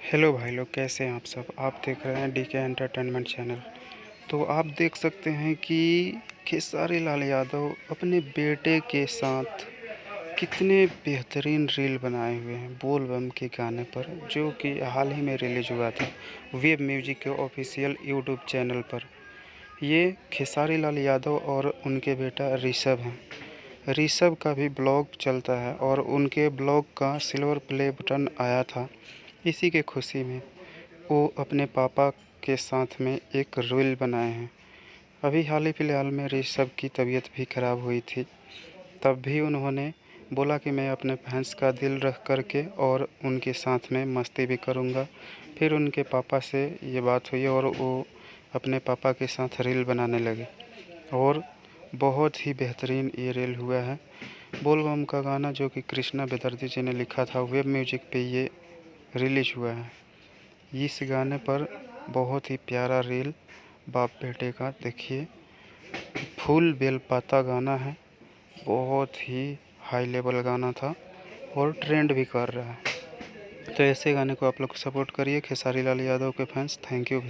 Hello भाई लोग, कैसे हैं आप सब। आप देख रहे हैं डीके एंटरटेनमेंट चैनल। तो आप देख सकते हैं कि खेसारी लाल यादव अपने बेटे के साथ कितने बेहतरीन रील बनाए हुए हैं बोल बम के गाने पर, जो कि हाल ही में रिलीज हुआ था वेब म्यूजिक के ऑफिशियल यूट्यूब चैनल पर। ये खेसारी लाल यादव और उनके बेटा ऋषभ हैं। ऋषभ का भी ब्लॉग चलता है और उनके ब्लॉग का सिल्वर प्ले बटन आया था। इसी के खुशी में वो अपने पापा के साथ में एक रील बनाए हैं। अभी हाल ही फिलहाल में ऋषभ की तबीयत भी खराब हुई थी, तब भी उन्होंने बोला कि मैं अपने फैंस का दिल रख करके और उनके साथ में मस्ती भी करूँगा। फिर उनके पापा से ये बात हुई और वो अपने पापा के साथ रील बनाने लगे और बहुत ही बेहतरीन ये रील हुआ है। बोल बम का गाना जो कि कृष्णा बेदर्जी जी ने लिखा था, वेब म्यूजिक पे ये रिलीज हुआ है। इस गाने पर बहुत ही प्यारा रील बाप बेटे का देखिए, फूल बेलपाता गाना है। बहुत ही हाई लेवल गाना था और ट्रेंड भी कर रहा है। तो ऐसे गाने को आप लोग सपोर्ट करिए, खेसारी लाल यादव के फैंस। Thank you.